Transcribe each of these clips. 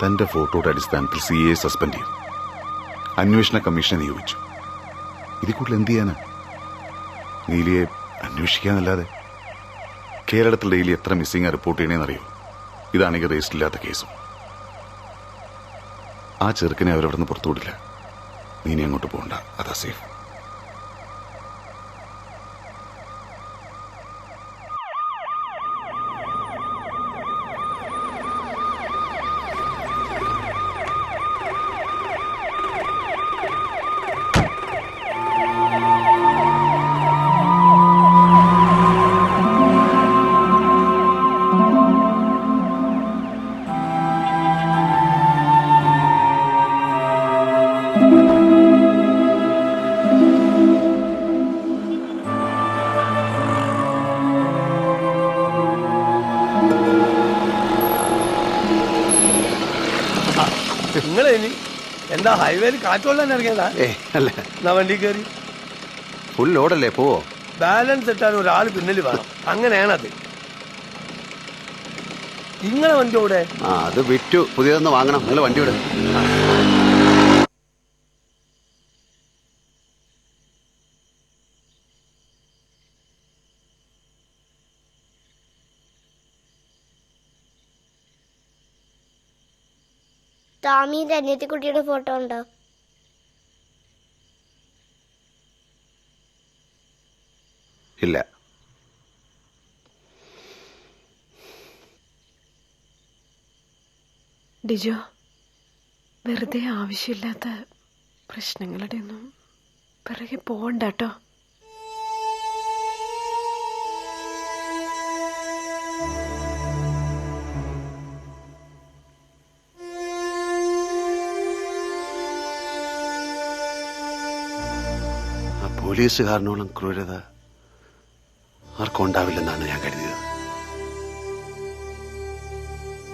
തന്റെ ഫോട്ടോയുടെ അടിസ്ഥാനത്തിൽ CA സസ്പെൻഡ് ചെയ്തു, അന്വേഷണ കമ്മീഷനെ നിയോഗിച്ചു. ഇതിൽ കൂടുതൽ എന്ത് ചെയ്യാനാ? നീലിയെ അന്വേഷിക്കാന്നല്ലാതെ. കേരളത്തിൽ ഡെയിലി എത്ര മിസ്സിംഗ് റിപ്പോർട്ട് ചെയ്യണേന്നറിയോ? ഇതാണെങ്കിൽ രജിസ്റ്റർ ഇല്ലാത്ത കേസും. ആ ചെറുക്കനെ അവരവിടെ നിന്ന് പുറത്തുവിടില്ല. നീ ഇനി അങ്ങോട്ട് പോകണ്ട, അതാ സേഫ്. നിങ്ങളെ എന്താ ഹൈവേയിൽ കാറ്റോളാൻ ഇറങ്ങിയതാ? അല്ല, എന്നാ വണ്ടി കയറി. ഫുൾ ലോഡല്ലേ, പോവോ? ബാലൻസ് ഇട്ടാൻ ഒരാൾ പിന്നിൽ വേണം, അങ്ങനെയാണത്. നിങ്ങളെ വണ്ടി ഇവിടെ? അത് വിറ്റു, പുതിയതൊന്ന് വാങ്ങണം. നിങ്ങൾ വണ്ടി വിടും. ടാമിയുടെ അനിയത്തിക്കുട്ടിയുടെ ഫോട്ടോ ഉണ്ടോ? ഇല്ല. ഡിജോ, വെറുതെ ആവശ്യമില്ലാത്ത പ്രശ്നങ്ങളുടെ ഒന്നും പിറകെ പോകണ്ട കേട്ടോ. പോലീസുകാരനോളം ക്രൂരത ആർക്കും ഉണ്ടാവില്ലെന്നാണ് ഞാൻ കരുതിയത്.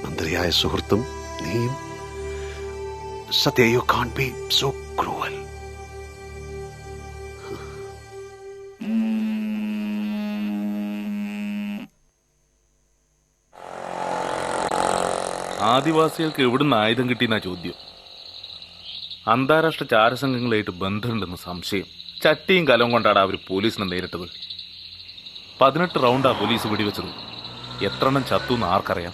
മന്ത്രിയായ സുഹൃത്തും നീയും Sathya, you can't be so cruel. ആദിവാസികൾക്ക് എവിടുന്ന് ആയുധം കിട്ടിയെന്നാ ചോദ്യം. അന്താരാഷ്ട്ര ചാരസംഘങ്ങളായിട്ട് ബന്ധമുണ്ടെന്ന് സംശയം. ചട്ടിയും കലവും കൊണ്ടാണ് അവർ പോലീസിനെ നേരിട്ടത്. 18 റൗണ്ടാ പോലീസ് വെടിവെച്ചത്. എത്രണ്ണം ചത്തുന്ന് ആർക്കറിയാം.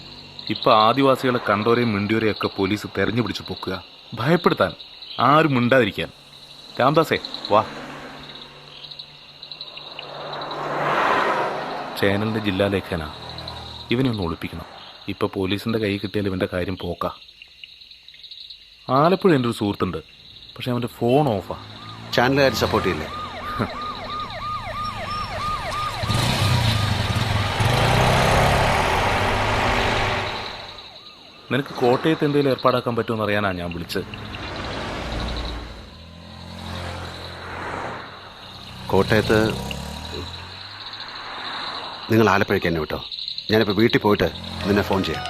ഇപ്പൊ ആദിവാസികളെ കണ്ടോരെയും മിണ്ടിയോരെയും ഒക്കെ പോലീസ് തെരഞ്ഞു പിടിച്ച് പൊക്കുക, ഭയപ്പെടുത്താൻ, ആരും മിണ്ടാതിരിക്കാൻ. രാംദാസേ വാ. ചേനലിന്റെ ജില്ലാ ലേഖന ഇവനെ ഒന്ന് ഒളിപ്പിക്കണം. ഇപ്പൊ പോലീസിന്റെ കൈ കിട്ടിയാൽ ഇവന്റെ കാര്യം പോക്ക. ആലപ്പുഴ എൻ്റെ ഒരു സുഹൃത്തുണ്ട്, പക്ഷെ അവന്റെ ഫോൺ ഓഫാ. ചാനലുകാർ സപ്പോർട്ട് ചെയ്യില്ലേ? നിനക്ക് കോട്ടയത്ത് എന്തെങ്കിലും ഏർപ്പാടാക്കാൻ പറ്റുമെന്ന് അറിയാനാ ഞാൻ വിളിച്ചത്. കോട്ടയത്ത് നിങ്ങൾ ആലപ്പുഴയ്ക്ക് എന്നെ വിട്ടോ. ഞാനിപ്പോൾ വീട്ടിൽ പോയിട്ട് നിന്നെ ഫോൺ ചെയ്യാം.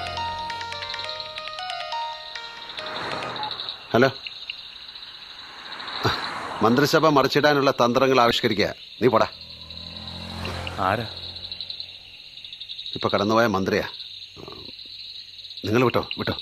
ഹലോ, മന്ത്രിസഭ മറിച്ചിടാനുള്ള തന്ത്രങ്ങൾ ആവിഷ്കരിക്കുക. നീ പോടാ. ആരാ? ഇപ്പൊ കടന്നുപോയ മന്ത്രിയാ. നിങ്ങൾ വിട്ടോ വിട്ടോ.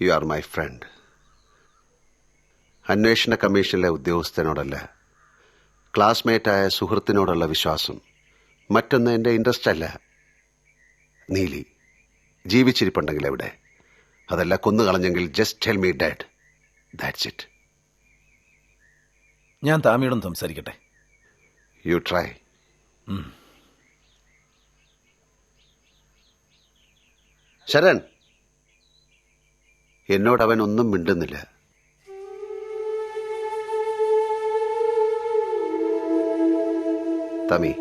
You are my friend. അന്വേഷണ കമ്മീഷനിലെ ഉദ്യോഗസ്ഥനോടല്ല, ക്ലാസ്മേറ്റായ സുഹൃത്തിനോടുള്ള വിശ്വാസം. മറ്റൊന്ന് എൻ്റെ ഇൻട്രസ്റ്റ് അല്ല. നീലി ജീവിച്ചിരിപ്പുണ്ടെങ്കിൽ എവിടെ? അതല്ല കൊന്നുകളഞ്ഞെങ്കിൽ just tell me dead. That's it. ഞാൻ താമിയോടും സംസാരിക്കട്ടെ? You try. ശരൺ, എന്നോട് അവൻ ഒന്നും മിണ്ടുന്നില്ല. തമി,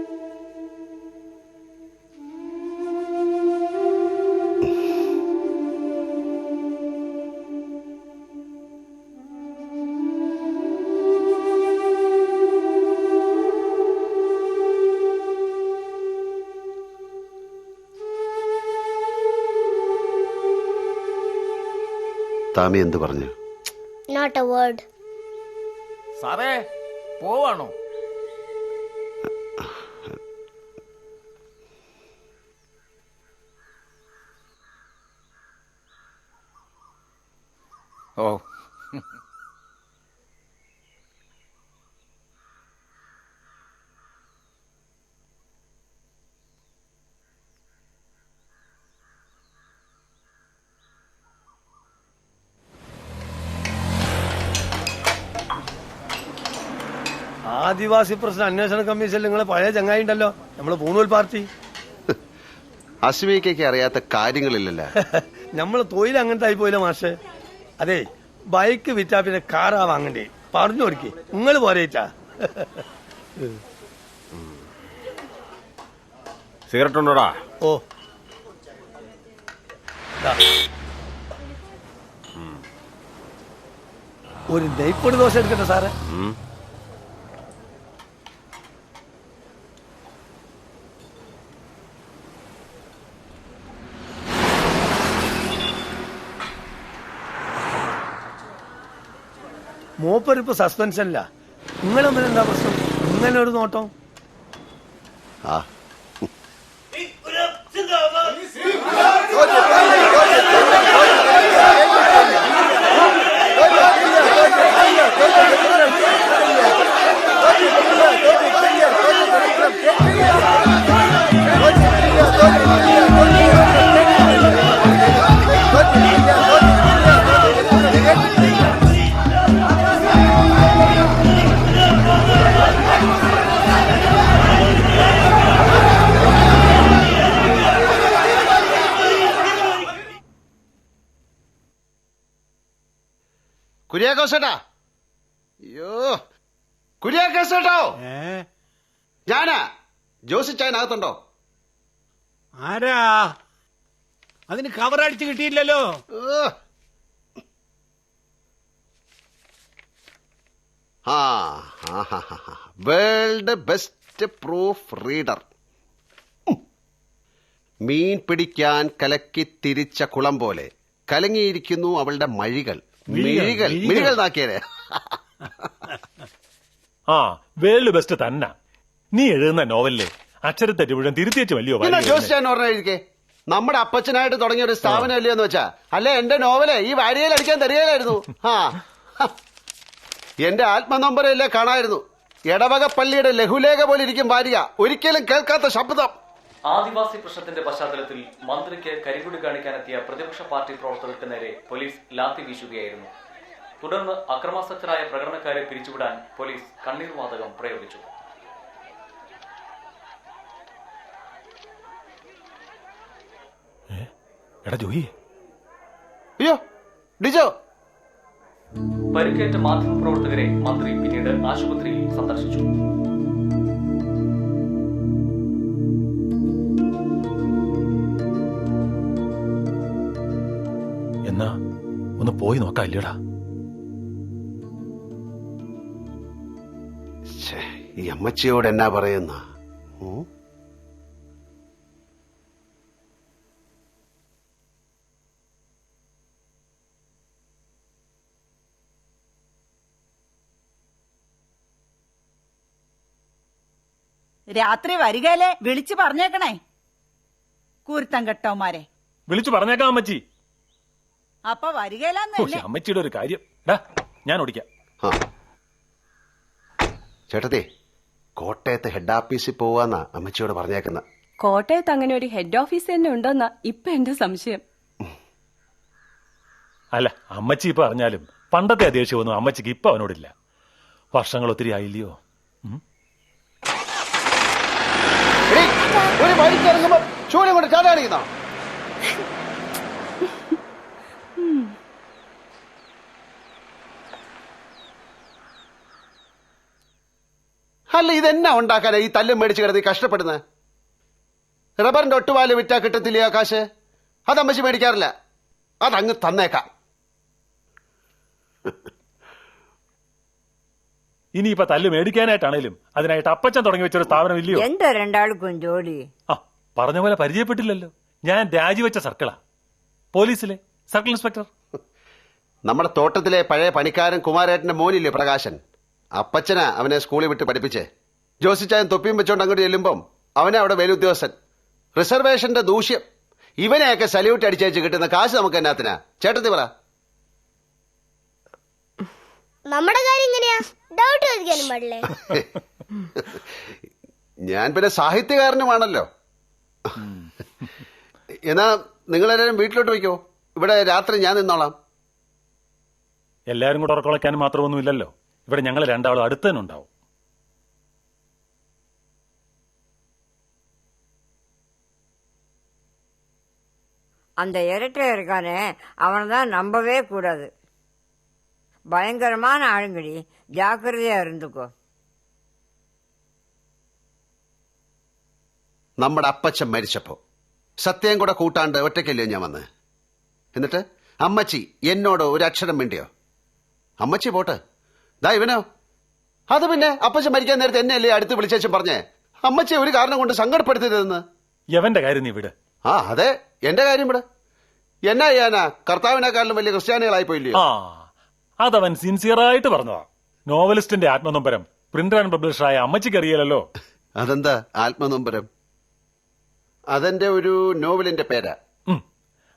താമി എന്ത് പറഞ്ഞു? Not a word. സാറേ പോവാണോ? ഓ ആദിവാസി പ്രശ്ന അന്വേഷണ കമ്മീഷനിൽ നിങ്ങളെ പഴയ ചങ്ങായി ഉണ്ടല്ലോ, നമ്മള് പൂണൂൽ പാർട്ടി. അശ്വിനിക്കൊക്കെ അറിയാത്ത കാര്യങ്ങളില്ലല്ലോ. നമ്മള് തൊഴിൽ അങ്ങനത്തെ ആയി പോയില്ല മാഷെ. അതെ, ബൈക്ക് വിറ്റാ പിന്നെ കാറാ വാങ്ങണ്ടേ, പറഞ്ഞു കൊടുക്കേ, നിങ്ങൾ പോരേറ്റാ. സിഗരറ്റ് ഉണ്ടോടാ? ഓ ദാ. ഒരു നെയ്പ്പൊടി ദോശ എടുക്കട്ടെ സാറേ? മൂപ്പരിപ്പോ സസ്പെൻഷനില്ല. നിങ്ങൾ തമ്മിൽ എന്താ പ്രശ്നം? ഇങ്ങനെ ഒരു നോട്ടം. ആ കുര്യാക്കോസേട്ടാ, അയ്യോ കുര്യാക്കോസേട്ടോ, ഞാനാ. ജോസി ചായനകത്തുണ്ടോ? ആരാ? അതിന് കവർ അടിച്ച് കിട്ടിയില്ലല്ലോ. World best proofreader. മീൻ പിടിക്കാൻ കലക്കി തിരിച്ച കുളം പോലെ കലങ്ങിയിരിക്കുന്നു അവളുടെ മഴികൾ. മിഴികൾ നാക്കിയേ. ആ വേൾഡ് ബെസ്റ്റ് തന്നെ. നീ എഴുതുന്ന നോവലിലെ അക്ഷരത്തെറ്റ് മുഴുവൻ തിരുത്തിയച്ച് വലിയോ ജോസിച്ചാൻ ഓർമ്മ നമ്മുടെ അപ്പച്ചനായിട്ട് തുടങ്ങിയ ഒരു സ്ഥാപനം അല്ലയോ എന്ന് വെച്ചാ, അല്ലെ എന്റെ നോവല് ഈ വാരികയിൽ അടിക്കാൻ തരികയിലായിരുന്നു. എന്റെ ആത്മനൊമ്പരല്ലേ കാണായിരുന്നു. എടവക പള്ളിയുടെ ലഘുലേഖ പോലെ ഇരിക്കും വാരിക, ഒരിക്കലും കേൾക്കാത്ത ശബ്ദം. ആദിവാസി പ്രശ്നത്തിന്റെ പശ്ചാത്തലത്തിൽ മന്ത്രിക്ക് കരിങ്കൊടി കാണിക്കാനെത്തിയ പ്രതിപക്ഷ പാർട്ടി പ്രവർത്തകർക്ക് നേരെ പോലീസ് ലാത്തി വീശുകയായിരുന്നു. തുടർന്ന് അക്രമാസക്തരായ പ്രകടനക്കാരെ പിരിച്ചുവിടാൻ പോലീസ് കണ്ണീർ വാതകം പ്രയോഗിച്ചു. അയ്യോ ഡിജോ. പരിക്കേറ്റ മാധ്യമപ്രവർത്തകരെ മന്ത്രി പിന്നീട് ആശുപത്രിയിൽ സന്ദർശിച്ചു. എന്നാ ഒന്ന് പോയി നോക്കാം ഇല്ലടാ. ഈ അമ്മച്ചിയോട് എന്നാ പറയുന്ന? രാത്രി വരികയിലെ വിളിച്ചു പറഞ്ഞേക്കണേ കൂർത്തം കെട്ടവന്മാരെ. വിളിച്ചു പറഞ്ഞേക്കാം അമ്മച്ചി. അപ്പൊ വരികയിലെന്ന് അമ്മച്ചിയുടെ ഒരു കാര്യം ഞാൻ ഓടിക്കാം. ചേട്ടത്തി, കോട്ടയത്ത് ഹെഡ് ഓഫീസിൽ പോവാന്നാ അമ്മച്ചിയോട് പറഞ്ഞേക്കുന്ന. കോട്ടയത്ത് അങ്ങനെ ഒരു ഹെഡ് ഓഫീസ് തന്നെ ഉണ്ടോന്നാ ഇപ്പൊ എന്റെ സംശയം. അല്ല, അമ്മച്ചി ഇപ്പൊ അറിഞ്ഞാലും പണ്ടത്തെ ദേഷ്യമൊന്നും അമ്മച്ചിക്ക് ഇപ്പൊ അവനോടില്ല. വർഷങ്ങൾ ഒത്തിരി ആയില്ലയോ. ഒരു വഴിക്കിറങ്ങുമ്പോ ചൂരം കൊണ്ട് ചാടാടിക്കുന്ന. അല്ല, ഇതെന്നാ ഉണ്ടാക്കാനാ ഈ തല്ലും മേടിച്ച് കിടന്ന് കഷ്ടപ്പെടുന്നത്? റബ്ബറിന്റെ ഒട്ടുപാല് വിറ്റാ കിട്ടത്തില്ലേ ആ കാശ്? അത് അമ്മച്ചി മേടിക്കാറില്ല. അതങ്ങ് തന്നേക്കാം. ഇനിയിപ്പൊ തല്ല് മേടിക്കാനായിട്ടാണേലും അതിനായിട്ട് അപ്പച്ചൻ തുടങ്ങി വെച്ചൊരു സ്ഥാപനം ഇല്ലയോ? എന്താ രണ്ടാൾക്കും ജോലി? പറഞ്ഞ പോലെ പരിചയപ്പെട്ടില്ലല്ലോ. ഞാൻ രാജിവെച്ച സർക്കിളാ, പോലീസിലെ സർക്കിൾ ഇൻസ്പെക്ടർ. നമ്മുടെ തോട്ടത്തിലെ പഴയ പണിക്കാരൻ കുമാരേട്ടന്റെ മോനില്ലേ പ്രകാശൻ, അപ്പച്ചനാ അവനെ സ്കൂളിൽ വിട്ട് പഠിപ്പിച്ചേ. ജോസിച്ചായൻ തൊപ്പിയും വെച്ചോണ്ട് അങ്ങോട്ട് ചെല്ലുമ്പം അവനെ അവിടെ മേലുദ്യോഗസ്ഥൻ. റിസർവേഷന്റെ ദൂഷ്യം. ഇവനെയൊക്കെ സല്യൂട്ട് അടിച്ചേച്ച് കിട്ടുന്ന കാശ് നമുക്ക് എന്നാത്തിനാ? ചേട്ടത്തി പറ. നമ്മുടെ കാര്യം എങ്ങനെയാ? ഡൗട്ട് ചോദിക്കാനും പാടില്ലേ? ഞാൻ പിന്നെ സാഹിത്യകാരനുമാണല്ലോ. എന്നാ നിങ്ങളെല്ലാവരും വീട്ടിലോട്ട് വയ്ക്കോ, ഇവിടെ രാത്രി ഞാൻ നിന്നോളാം. എല്ലാരും കൂടെ ഉറക്കൊളയ്ക്കാനും മാത്രമൊന്നുമില്ലല്ലോ. ഇവിടെ ഞങ്ങൾ രണ്ടാളും അടുത്ത് തന്നെ ഉണ്ടാവും. அந்த இரட்டை இருக்கானே அவனை தான் நம்பவே கூடாது. பயங்கரமான ஆளுங்கடி, ஜாக்கிரதையா இருந்துக்கோ. നമ്മുടെ അപ്പച്ചൻ മരിച്ചപ്പോ സത്യം കൂടെ കൂട്ടാണ്ട് ഒറ്റയ്ക്കല്ലേ ഞാൻ വന്ന്. എന്നിട്ട് അമ്മച്ചി എന്നോട് ഒരു അക്ഷരം വേണ്ടിയോ? അമ്മച്ചി പോട്ടെ, ദാ ഇവനോ. അത് പിന്നെ അപ്പച്ചൻ മരിക്കാൻ നേരത്തെ എന്നെയല്ലേ അടുത്ത് വിളിച്ചേച്ചും പറഞ്ഞേ അമ്മച്ചിയെ ഒരു കാരണം കൊണ്ട് സങ്കടപ്പെടുത്തരുതെന്ന്. യവന്റെ കാര്യം നീ വിട്. ആ അതെ, എന്റെ കാര്യം ഇവിടെ. എന്നാ ചെയ്യാനാ, കർത്താവിനെക്കാളിലും വലിയ ക്രിസ്ത്യാനികളായി പോയില്ലയോ? ആ അതവൻ സിൻസിയറായിട്ട് പറഞ്ഞതാ. നോവലിസ്റ്റിന്റെ ആത്മനൊമ്പരം പ്രിന്റർ ആൻഡ് പബ്ലിഷറായ അമ്മച്ചിക്ക് അറിയാലല്ലോ. അതെന്താ ആത്മനൊമ്പരം? അതെന്റെ ഒരു നോവലിന്റെ പേരാ.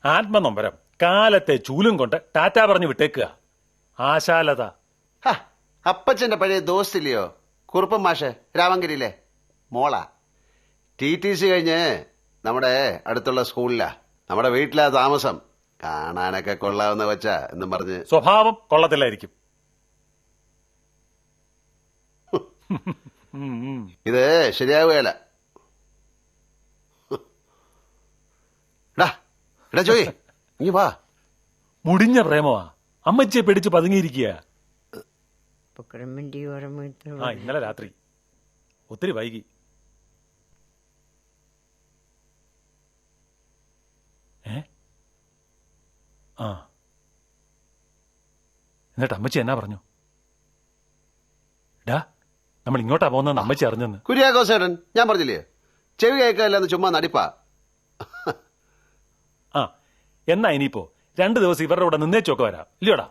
ആത്മനൊമ്പരം കാലത്തെ ചൂലും കൊണ്ട് ടാറ്റ പറഞ്ഞു വിട്ടേക്കുക. ആശാലത. അപ്പച്ചന്റെ പഴയ ദോസ്തില്ലയോ കുറുപ്പൻ മാഷ്, രാമങ്കരിയിലെ മോളാ. TTC കഴിഞ്ഞ് നമ്മുടെ അടുത്തുള്ള സ്കൂളിലാ, നമ്മുടെ വീട്ടിലാ താമസം. കാണാനൊക്കെ കൊള്ളാവുന്ന കൊച്ചാ എന്നും പറഞ്ഞ്. സ്വഭാവം കൊള്ളത്തില്ലായിരിക്കും. ഇത് ശരിയാവുകയല്ല. ചോയ് ഇനി വാ. മുടിഞ്ഞ പ്രേമമാ, അമ്മച്ചിയെ പിടിച്ച് പതുങ്ങിയിരിക്കുക. ഇന്നലെ രാത്രി ഒത്തിരി വൈകി. ആ എന്നിട്ട് അമ്മച്ചി എന്നാ പറഞ്ഞു? ഡാ നമ്മൾ ഇങ്ങോട്ടാ പോകുന്ന അമ്മച്ചി അറിഞ്ഞെന്ന്. കുര്യാക്കോസേട്ടൻ ഞാൻ പറഞ്ഞില്ലേ, ചെവി കേൾക്കല്ലെന്ന് ചുമ്മാ നടിപ്പാ. ആ എന്നാ ഇനിയിപ്പോ 2 ദിവസം ഇവരുടെ കൂടെ നിന്നേച്ചൊക്കെ വരാം ഇല്ലയോടാ?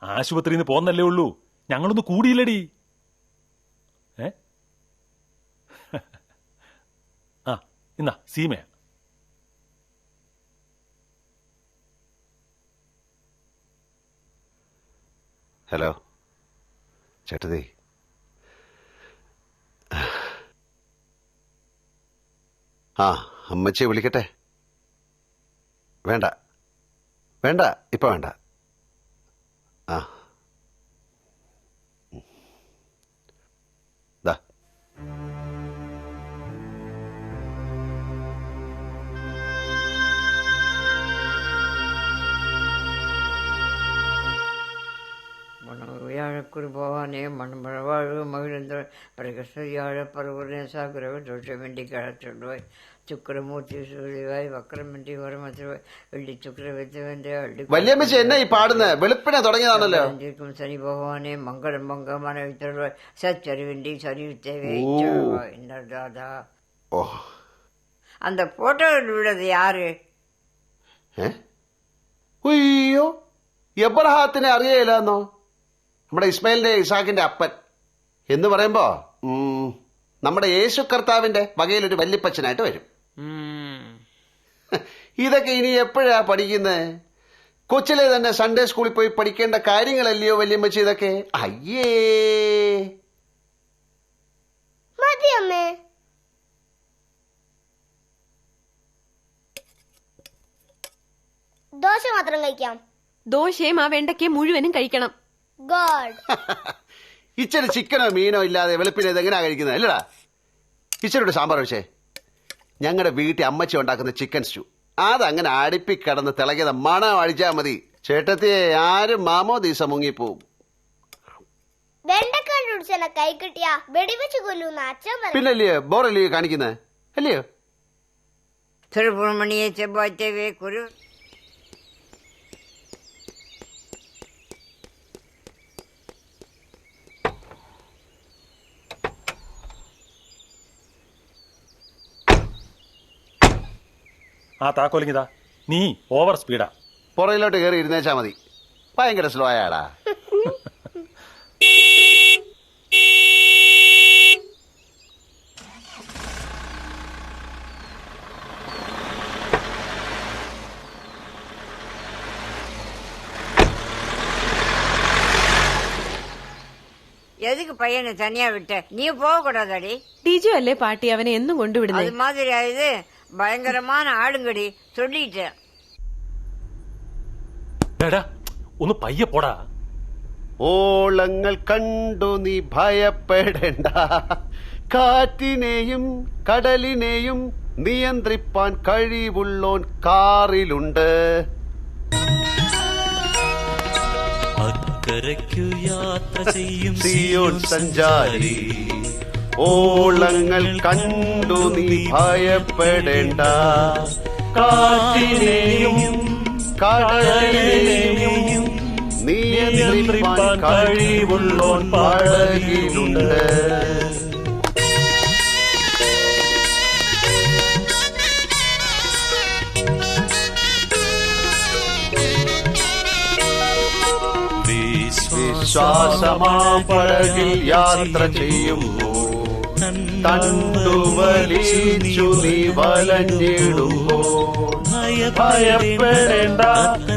ആശുപത്രിയിൽ നിന്ന് പോന്നല്ലേ ഉള്ളൂ, ഞങ്ങളൊന്ന് കൂടിയില്ലടി. ആ ഇന്നാ സീമയാ. ഹലോ ചേട്ടതി, ആ അമ്മച്ചിയെ വിളിക്കട്ടെ? വേണ്ട വേണ്ട, ഇപ്പൊ വേണ്ട. ആ ദാ வியாழக்குரு பவானே மண்மழவாழ்வு மகிழ்ந்த பிரகஸ்தியாழ பருவநேசா கிரக தோஷமின்றி கழற்றுவாய் சுக்கரமூர்த்தி சூழிவாய் വക്രമിണ്ടി വരമത്രവായ് വെള്ളി ചുക്രവെത്തുവന്റെ വല്യമ്മച്ചി എന്നെ ഈ പാടുന്ന വെളുപ്പിനെ തുടങ്ങിയതാണല്ലോ. சனி பகவானே மங்களம் மங்கமான வித்தருவாய் சச்சரிவிண்டி சரிவித்தேவே தாதா. ഓ அந்த போட்டோ உள்ளது யாரு? അയ്യോ, എബ്രഹാത്തിനെ അറിയയില്ലെന്നോ? നമ്മുടെ ഇസ്മായിലിന്റെ ഇസാഖിന്റെ അപ്പൻ എന്ന് പറയുമ്പോ നമ്മുടെ യേശു കർത്താവിന്റെ വകയിലൊരു വല്യപ്പച്ചനായിട്ട് വരും. ഇതൊക്കെ ഇനി എപ്പോഴാ പഠിക്കുന്നത്? കൊച്ചിലെ തന്നെ സൺഡേ സ്കൂളിൽ പോയി പഠിക്കേണ്ട കാര്യങ്ങളല്ലയോ വല്യമ്മച്ചി ഇതൊക്കെ? അയ്യേ മതി അമ്മേ. ദോശ മാത്രം കഴിക്കാം. ദോശയും ആ വെണ്ടയ്ക്ക് മുഴുവനും കഴിക്കണം. ഗോഡ്. ഇച്ചിരി ചിക്കനോ മീനോ ഇല്ലാതെ വെളുപ്പിനെ ഇതെങ്ങനെയാ കഴിക്കുന്നത് അല്ലടാ? ഇച്ചിരി സാമ്പാർ ഒഴിച്ചേ. ഞങ്ങളുടെ വീട്ടിൽ അമ്മച്ചി ഉണ്ടാക്കുന്ന ചിക്കൻ സ്റ്റൂ അതങ്ങനെ അടുപ്പിക്കിടന്ന് തിളകിയത് മണം അടിച്ചാൽ മതി. ചേട്ടത്തിയെ ആരും മാമോ ദിവസ മുങ്ങിപ്പോവും. വെണ്ടക്കണ്ടുടിച്ചെന്നെ കൈ കിട്ടിയാ വെടിവെച്ച് കൊല്ലൂന്ന് അച്ഛൻ പറയും. പിന്നല്ലയോ ബോറല്ലയോ കാണിക്കുന്നത് അല്ലയോ? திருப்புறமணியை செவ்வாய்த்தேவே குரு ആ താക്കോലിങ്ങിതാ. നീ ഓവർ സ്പീഡാ. പുറയിലോട്ട് കയറി ഇരുന്നേച്ചാ മതി. ഭയങ്കര സ്ലോ ആയാടാ. எதுக்கு பையனை தனியா விட்ட? நீ போக கூடாதாடி? ടിജു അല്ലേ പാട്ടി അവനെ എന്നും കൊണ്ടുവിടുന്നേ. அது மாதிரி ஆயுது பயங்கரமான ஆளுங்கடி சொல்லிட்டேன். ഒന്ന് പയ്യെ പോടാ. ഓളങ്ങൾ കണ്ടു നീ ഭയപ്പെടേണ്ട, കാറ്റിനെയും കടലിനെയും നിയന്ത്രിപ്പാൻ കഴിവുള്ളോൻ കാറിലുണ്ട്. സിയോൻ സഞ്ചാരി, ഓളങ്ങൾ കണ്ടു നീ ഭയപ്പെടേണ്ട, കാറ്റിനെയും കടലിനെയും നിയന്ത്രിപ്പാൻ കഴിവുള്ളോൻ പടകിലുണ്ട്. വിശ്വാസമാം പടകിൽ യാത്ര ചെയ്യുമ്പോൾ തണ്ടുവലിച്ചു നീ വലഞ്ഞിടുമ്പോൾ ഭയപ്പെടേണ്ട,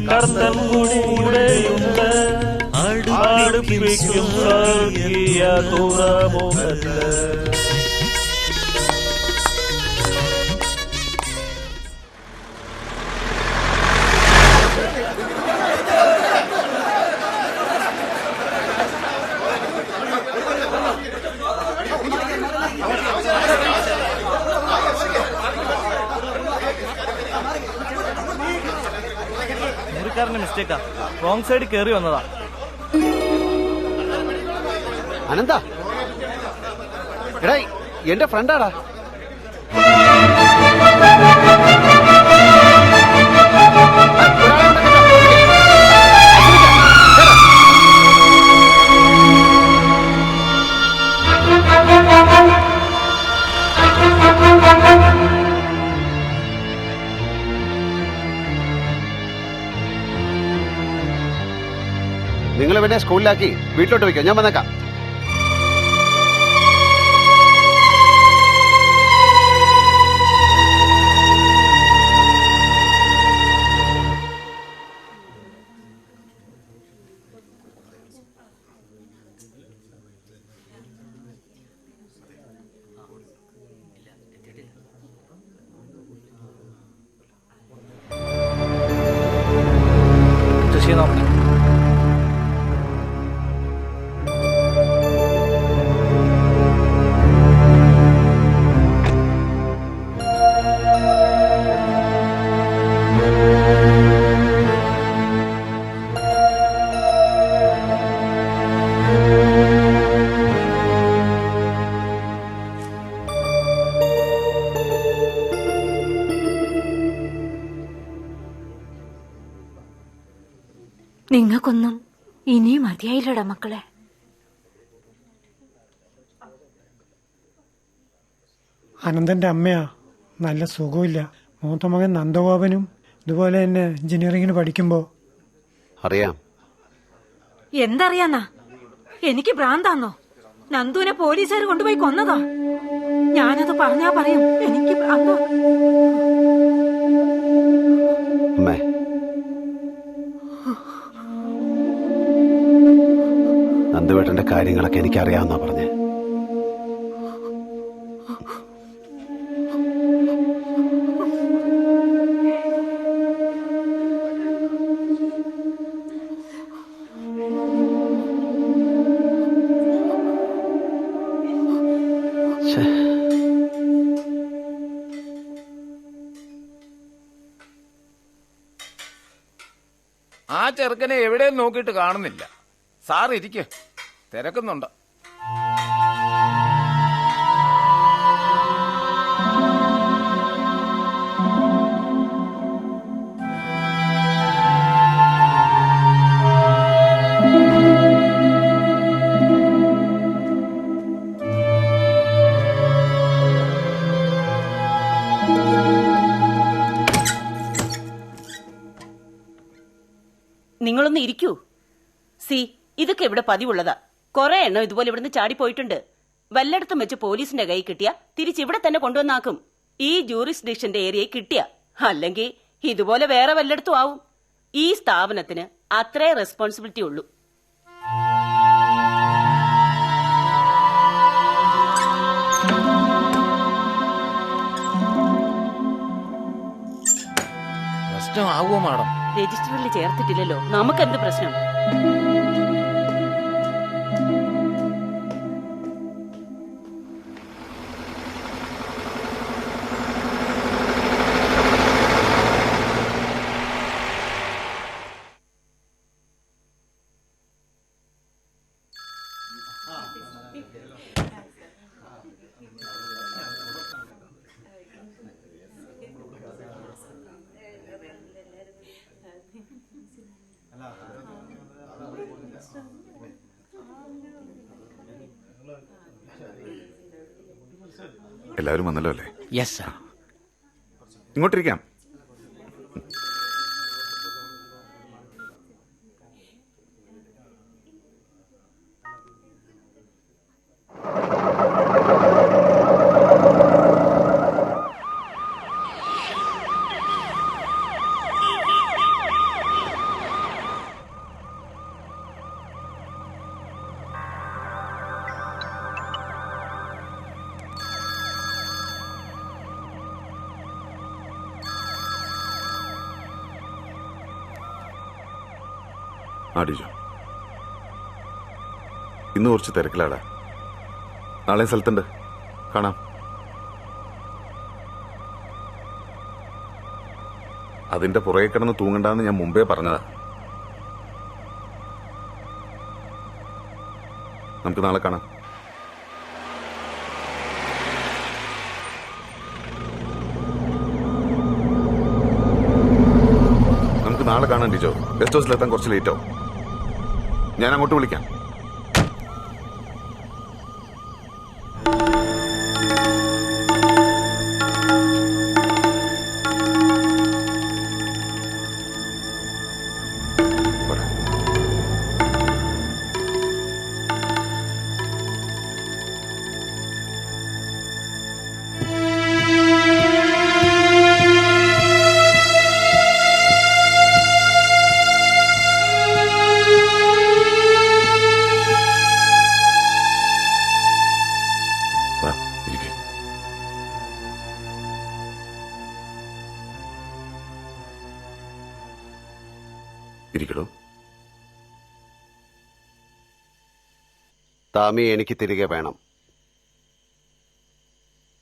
കർത്തൻ കൂടെയുണ്ട്. അടുപ്പിക്കും സ്വർഗീയ തുറമുഖത്ത്. മിസ്റ്റേക്കാ, റോങ് സൈഡ് കയറി വന്നതാ. അനന്ത, എടാ എന്റെ ഫ്രണ്ടാടാ. നിങ്ങൾ പിന്നെ സ്കൂളിലാക്കി വീട്ടിലോട്ട് വയ്ക്കാം, ഞാൻ വന്നേക്കാം. നിങ്ങൾക്കൊന്നും ഇനിയും മതിയായില്ലടാ മക്കളെ. അനന്തന്റെ അമ്മയാ, നല്ല സുഖമില്ല. മൂത്ത മകൻ നന്ദഗോപനും ഇതുപോലെ തന്നെ എഞ്ചിനീയറിംഗിന് പഠിക്കുമ്പോ. അറിയാം. എന്തറിയാന്നാ? എനിക്ക് ഭ്രാന്താന്നോ? നന്ദുവിനെ പോലീസുകാർ കൊണ്ടുപോയി കൊന്നതാ. ഞാനത് പറഞ്ഞാ പറയും എനിക്ക് ഭ്രാന്തോ. നന്ദുവേട്ടന്റെ കാര്യങ്ങളൊക്കെ എനിക്കറിയാവുന്ന പറഞ്ഞേ. ആ ചെറുക്കനെ എവിടെയും നോക്കിയിട്ട് കാണുന്നില്ല. സാർ ഇരിക്ക്, തിരക്കുന്നുണ്ട്. നിങ്ങളൊന്ന് ഇരിക്കൂ. ഇതൊക്കെ ഇവിടെ പതിവുള്ളതാ. കുറെ എണ്ണം ഇതുപോലെ ഇവിടുന്ന് ചാടിപ്പോയിട്ടുണ്ട്. വല്ലയിടത്തും വെച്ച് പോലീസിന്റെ കൈ കിട്ടിയ തിരിച്ചിവിടെ തന്നെ കൊണ്ടുവന്നാക്കും. ഈ ജൂറിസ്ഡിക്ഷന്റെ ഏരിയയിൽ കിട്ടിയ, അല്ലെങ്കിൽ ഇതുപോലെ വേറെ വല്ലയിടത്തും ആവും. ഈ സ്ഥാപനത്തിന് അത്രേ റെസ്പോൺസിബിലിറ്റി ഉള്ളൂ. പ്രശ്നമാകുമോ മാഡം? രജിസ്റ്ററിൽ ചേർത്തിട്ടില്ലല്ലോ, നമുക്കെന്ത് പ്രശ്നം? എല്ലാവരും വന്നല്ലോ അല്ലേ? Yes sir. ഇങ്ങോട്ടിരിക്കാം. ആടിജോ, ഇന്ന് കുറച്ച് തിരക്കിലാടാ. നാളെ സ്ഥലത്തുണ്ട്, കാണാം. അതിന്റെ പുറകെ കിടന്ന് തൂങ്ങണ്ടെന്ന് ഞാൻ മുമ്പേ പറഞ്ഞതാ. നമുക്ക് നാളെ കാണാം. നമുക്ക് നാളെ കാണാം ഡിജോ. ഗസ്റ്റ് ഹൗസിലെത്താൻ കുറച്ച് ലേറ്റ് ആവും. ഞാൻ അങ്ങോട്ട് വിളിക്കാം. ഇരിക്കടോ. താമി എനിക്ക് തിരികെ വേണം.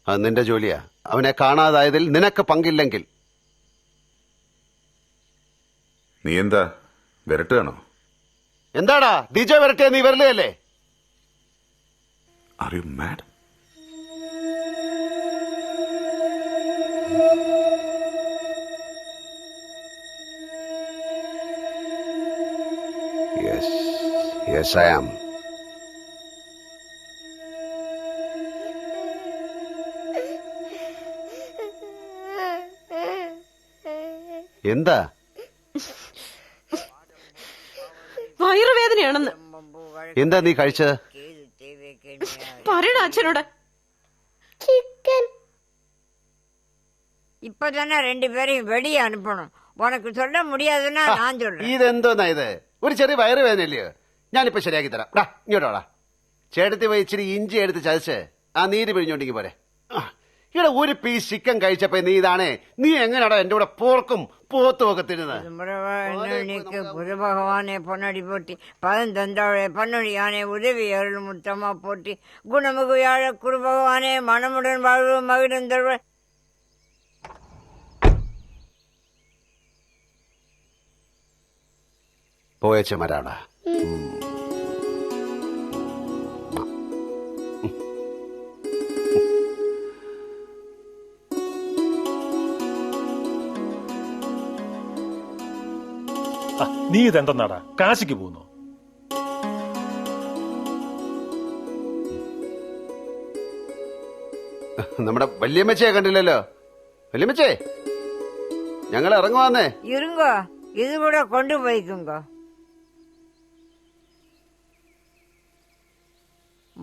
അത് നിന്റെ ജോലിയാ. അവനെ കാണാതായതിൽ നിനക്ക് പങ്കില്ലെങ്കിൽ. നീ എന്താ വരട്ടുകയാണോ? എന്താടാ ഡിജോ വരട്ടെ, നീ വരലല്ലേ? Are you mad? Yes, I am. എന്താ? വയറുവേദനയാണെന്ന്. എന്താ നീ കഴിച്ചത്? പറയണ അച്ഛനോട്. ചിക്കൻ. இப்ப தானே 2 பேரையும் வெளியே அனுப்பணும். உனக்கு சொல்ல முடியாதுன்னா நான் சொல்றேன். ഇതെന്തോന്നാ ഇത്? ഒരു ചെറിയ വയറുവേദനയില്ലയോ? ഞാനിപ്പോ ശരിയാക്കി തരാം. ഇങ്ങോട്ടോടാ. ചേട്ടത്തി പോയി ഇച്ചിരി ഇഞ്ചി എടുത്ത് ചതച്ച് ആ നീര് പിഴിഞ്ഞോണ്ടെങ്കിൽ പോരെ. ഇവിടെ ഒരു പീസ് ചിക്കൻ കഴിച്ചപ്പോ നീ ഇതാണേ. നീ എങ്ങനെയാടാ എന്റെ കൂടെ പോർക്കും പോത്തും ഒക്കെ തിരുന്നത്? புறபகவானே பொன்னடி போட்டி பதந்தந்தாழே பன்னொழியானே உதவி அருள் முத்தமா போட்டி குணமுகு யாழ குருபகவானே மனமுடன் வாழ்வு மகிழ்ந்தழ்வ. പോയച്ചമാരാടാ. നീ ഇതെന്തെന്നാടാ കാശിക്ക് പോകുന്നു? നമ്മുടെ വല്യമ്മച്ചയെ കണ്ടില്ലല്ലോ. വല്യമ്മച്ചേ, ഞങ്ങൾ ഇറങ്ങുവാന്നേ. இருங்கோ, இது கூட கொண்டு போய்க்குங்க.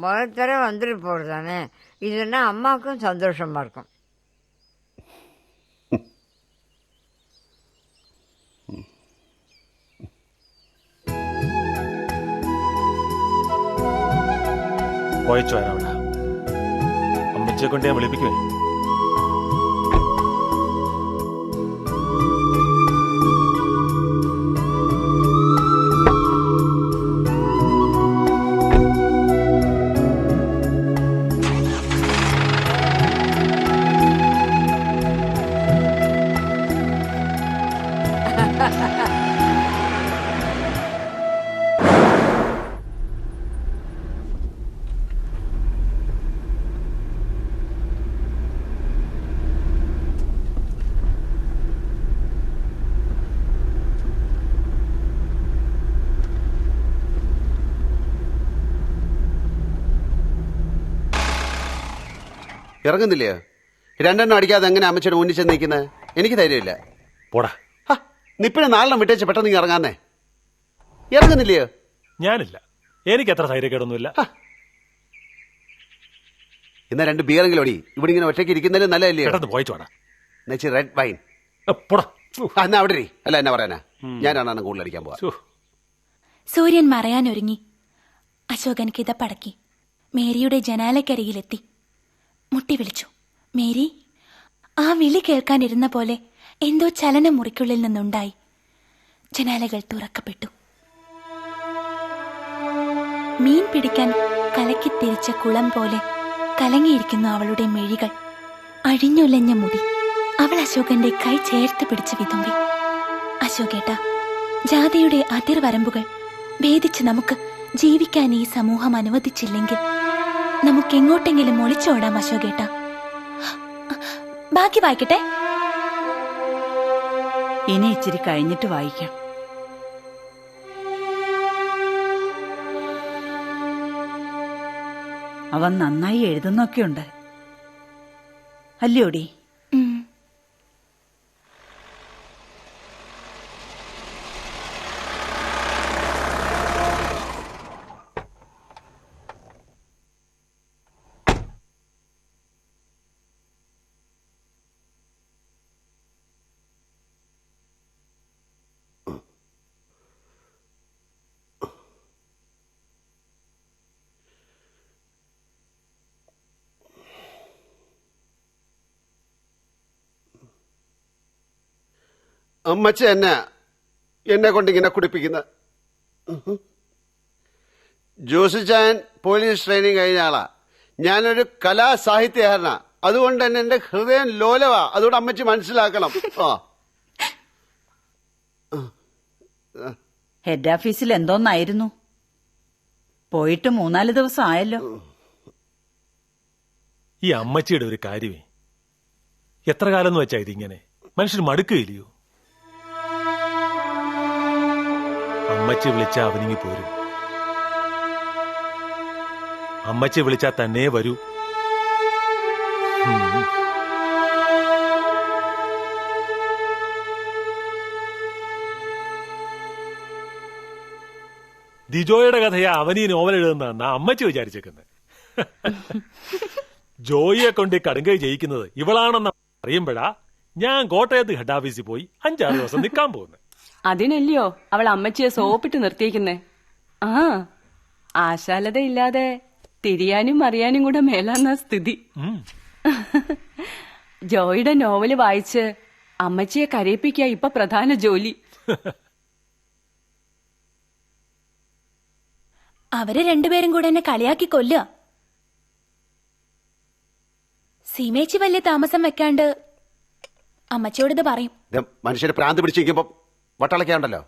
முறைத்தர வந்துட்டு போகிறதானே, இதுன்னா அம்மாவுக்கும் சந்தோஷமா இருக்கும். പോയച്ചോ അവിടെ അമ്മച്ചിയെ കൊണ്ട് ഞാൻ വിളിപ്പിക്കുവേ. ഇറങ്ങുന്നില്ലയോ? രണ്ടെണ്ണം അടിക്കാതെ എങ്ങനെ അമ്മച്ചിയുടെ മുന്നിൽ ചെന്ന് നിൽക്കുന്നത്? എനിക്ക് ധൈര്യമില്ല. പോടാ. നിപ്പിനെ നാലെണ്ണം വിട്ടേച്ച് പെട്ടെന്ന് നീ ഇറങ്ങാന്നേ. ഇറങ്ങുന്നില്ലയോ? ഞാനില്ല, എനിക്ക് അത്ര ധൈര്യക്കേടൊന്നുമില്ല. എന്നാ 2 ബിയറെങ്കിലും ഓടി. ഇവിടെ ഇങ്ങനെ ഒറ്റയ്ക്ക് ഇരിക്കുന്നതിലും നല്ലതല്ലേ? പെട്ടെന്ന് പോയിച്ചോടാ. എന്നുവെച്ച് റെഡ് വൈൻ. പോടാ. എന്നാ അവിടെ ഇരി. അല്ല എന്നാ പറയാനാ, ഞാനാണ് കൂടുതൽ അടിക്കാൻ പോവാ. സൂര്യൻ മറയാനൊരുങ്ങി. അശോകൻ കിതപ്പടക്കി മേരിയുടെ ജനാലക്കരികിലെത്തി. മുട്ടി വിളിച്ചു, മേരി. ആ വിളി കേൾക്കാനിരുന്ന പോലെ എന്തോ ചലനം മുറിക്കുള്ളിൽ നിന്നുണ്ടായി. ജനാലകൾ തുറക്കപ്പെട്ടു. മീൻ പിടിക്കാൻ കലക്കി തിരിച്ച കുളം പോലെ കലങ്ങിയിരിക്കുന്നു അവളുടെ മിഴികൾ. അഴിഞ്ഞുലഞ്ഞ മുടി. അവൾ അശോകന്റെ കൈ ചേർത്ത് പിടിച്ച് വിതുമ്പി. അശോകേട്ടാ, ജാതിയുടെ അതിർവരമ്പുകൾ ഭേദിച്ച് നമുക്ക് ജീവിക്കാൻ ഈ സമൂഹം അനുവദിച്ചില്ലെങ്കിൽ നമുക്കെങ്ങോട്ടെങ്കിലും ഒളിച്ചോടാം അശോകേട്ടാ. ബാക്കി വായിക്കട്ടെ. ഇനി ഇച്ചിരി കഴിഞ്ഞിട്ട് വായിക്കാം. അവൻ നന്നായി എഴുതുന്നൊക്കെയുണ്ട് അല്ലയോടി? അമ്മച്ച എന്നെ കൊണ്ടിങ്ങനെ കുടിപ്പിക്കുന്ന. ജോസിച്ചാൻ പോലീസ് ട്രെയിനിങ് കഴിഞ്ഞ ആളാ. ഞാനൊരു കലാസാഹിത്യകാരനാ. അതുകൊണ്ട് തന്നെ എന്റെ ഹൃദയം ലോലവാ. അതുകൊണ്ട് അമ്മച്ചി മനസ്സിലാക്കണം. ഹെഡ് ഓഫീസിൽ എന്തോന്നായിരുന്നു? പോയിട്ട് 3-4 ദിവസം ആയല്ലോ. ഈ അമ്മച്ചിയുടെ ഒരു കാര്യമേ, എത്ര കാലം എന്ന് വെച്ചാ ഇതിങ്ങനെ? മനുഷ്യന് മടുക്കുകയില്ലയോ? അമ്മച്ചി വിളിച്ചാ അവനിങ്ങി പോരും. അമ്മച്ചി വിളിച്ചാ തന്നെ വരൂ. ദിജോയുടെ കഥയാ അവനീ നോവൽ എഴുതുന്ന അമ്മച്ചി വിചാരിച്ചേക്കുന്നത്. ജോയിയെ കൊണ്ട് കടുങ്കൈ ജയിക്കുന്നത് ഇവളാണെന്ന് അറിയുമ്പോഴാ ഞാൻ കോട്ടയത്ത് ഹെഡ് ഓഫീസിൽ പോയി 5-6 ദിവസം നിൽക്കാൻ പോകുന്നത്. അതിനല്ലയോ അവൾ അമ്മച്ചിയെ സോപ്പിട്ട് നിർത്തിയേക്കുന്നേ. ആശാലതയില്ലാതെ തിരിയാനും അറിയാനും കൂടെ മേലാന്ന സ്ഥിതി. ജോയിയുടെ നോവല് വായിച്ച് അമ്മച്ചിയെ കരയിപ്പിക്കുക ഇപ്പൊ പ്രധാന ജോലി. അവര് രണ്ടുപേരും കൂടെ എന്നെ കളിയാക്കി കൊല്ലുക. സീമേച്ചി വലിയ താമസം വെക്കാണ്ട് അമ്മച്ചിയോട് ഇത് പറയും. മനുഷ്യരെ പ്രാന്ത് പിടിച്ചിരിക്കുമ്പോ വട്ടളക്കാണ്ടല്ലോ.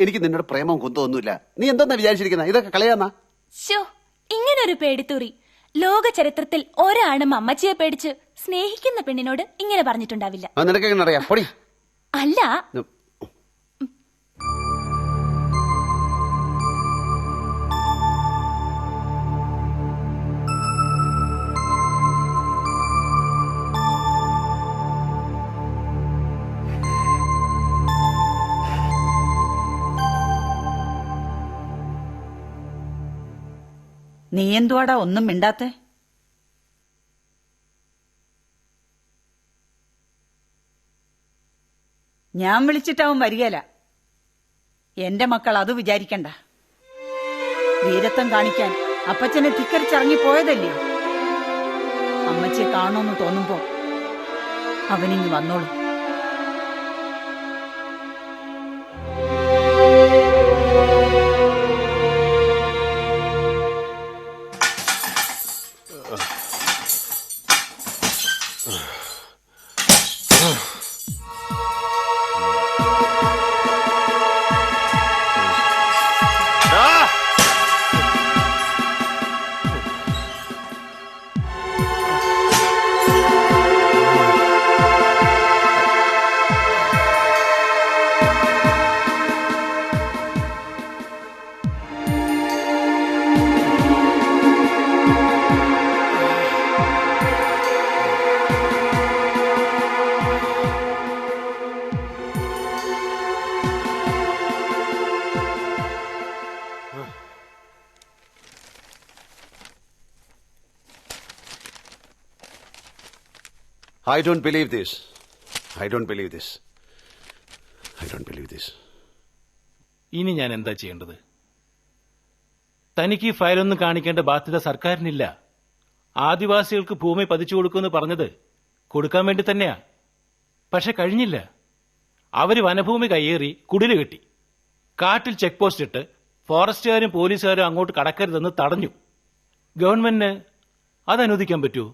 എനിക്ക് നിന്നോട് പ്രേമവും കുന്തമൊന്നുമില്ല. നീ എന്താ വിചാരിച്ചിരിക്കുന്ന? ഇതൊക്കെ കളയാന്നാ? ഇങ്ങനൊരു പേടിത്തൂറി ലോക ചരിത്രത്തിൽ ഒരാണും അമ്മച്ചിയെ പേടിച്ച് സ്നേഹിക്കുന്ന പെണ്ണിനോട് ഇങ്ങനെ പറഞ്ഞിട്ടുണ്ടാവില്ല. നിനക്കെങ്ങനെ അറിയാം? പൊടി. അല്ല, നീ എന്തുവാടാ ഒന്നും മിണ്ടാത്തെ? ഞാൻ വിളിച്ചിട്ടാവും വരികയില്ല. എന്റെ മക്കൾ അത് വിചാരിക്കണ്ട. വീരത്വം കാണിക്കാൻ അപ്പച്ചനെ ധിക്കരിച്ചിറങ്ങി പോയതല്ലയോ? അമ്മച്ചിയെ കാണണമെന്ന് തോന്നുമ്പോ അവനിങ്ങ് വന്നോളൂ. I don't believe this. I don't believe this. I don't believe this. ഇനി ഞാൻ എന്താ ചെയ്യേണ്ടത്? തനിക്ക് ഈ ഫയലൊന്നും കാണിക്കേണ്ട ബാധ്യത സർക്കാരിനില്ല. ആദിവാസികൾക്ക് ഭൂമി പതിച്ചു കൊടുക്കുമെന്ന് പറഞ്ഞത് കൊടുക്കാൻ വേണ്ടി തന്നെയാ. പക്ഷെ കഴിഞ്ഞില്ല. അവര് വനഭൂമി കയ്യേറി കുടില് കെട്ടി. കാട്ടിൽ ചെക്ക് പോസ്റ്റ് ഇട്ട് ഫോറസ്റ്റുകാരും പോലീസുകാരും അങ്ങോട്ട് കടക്കരുതെന്ന് തടഞ്ഞു. ഗവൺമെന്റിന് അതനുവദിക്കാൻ പറ്റുമോ?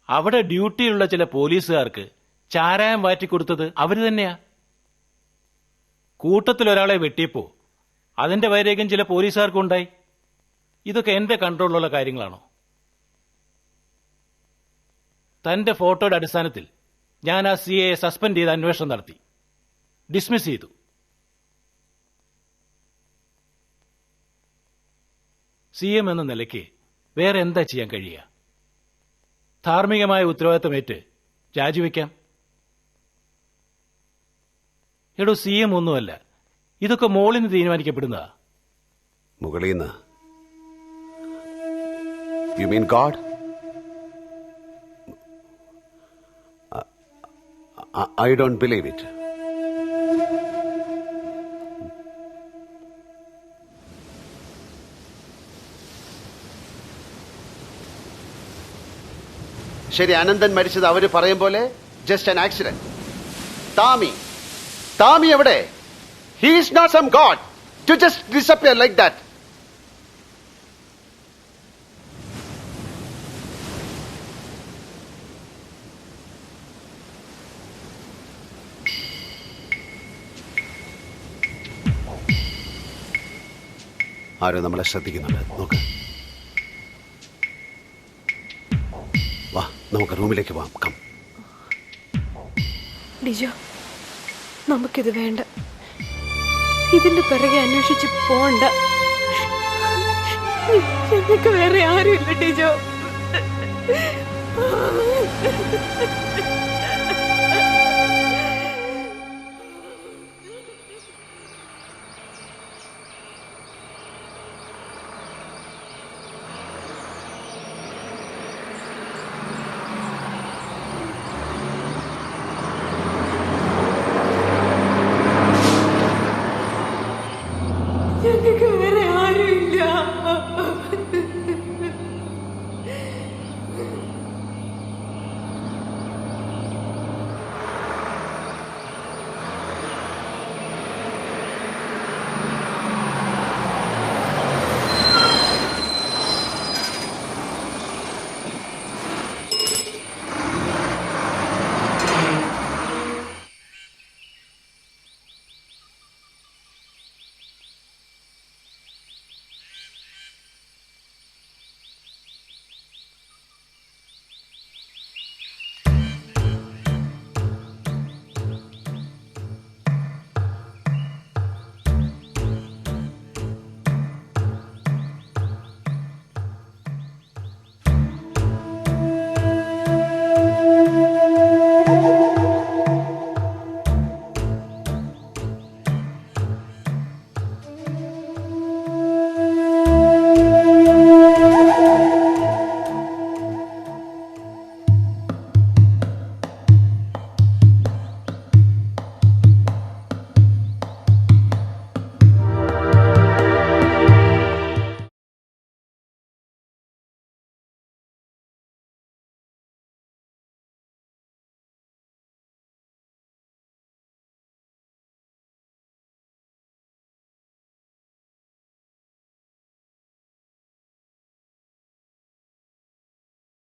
അവിടെ ഡ്യൂട്ടിയുള്ള ചില പോലീസുകാർക്ക് ചാരായം വാറ്റിക്കൊടുത്തത് അവര് തന്നെയാ. കൂട്ടത്തിൽ ഒരാളെ വെട്ടിയപ്പോ അതിന്റെ വൈരാഗ്യം ചില പോലീസുകാർക്കുണ്ടായി. ഇതൊക്കെ എന്റെ കൺട്രോളിലുള്ള കാര്യങ്ങളാണോ? തന്റെ ഫോട്ടോയുടെ അടിസ്ഥാനത്തിൽ ഞാൻ ആ CA സസ്പെൻഡ് ചെയ്ത് അന്വേഷണം നടത്തി, ഡിസ്മിസ് ചെയ്തു. CM എന്ന നിലയ്ക്ക് വേറെ എന്താ ചെയ്യാൻ കഴിയുക? ധാർമ്മികമായ ഉത്തരവാദിത്തമേറ്റ് രാജിവെക്കാം. എടോ, CM ഒന്നുമല്ല, ഇതൊക്കെ മോളിന് തീരുമാനിക്കപ്പെടുന്നതാ. മുകളിന്ന്? You mean God? I don't believe it. ശരി, അനന്തൻ മരിച്ചത് അവര് പറയും പോലെ ജസ്റ്റ് ആൻ ആക്സിഡന്റ്. താമി എവിടെ? He is not some god to just disappear like that. ആരോ നമ്മളെ ശ്രദ്ധിക്കുന്നുണ്ട്. നോക്ക്. വാ, നമുക്ക് റൂമിലേക്ക് പോവാം. കം. ഡിജോ, നമുക്കിത് വേണ്ട. ഇതിന്റെ പിറകെ അന്വേഷിച്ച് പോണ്ട. ഞങ്ങൾക്ക് വേറെ ആരുമില്ല ഡിജോ.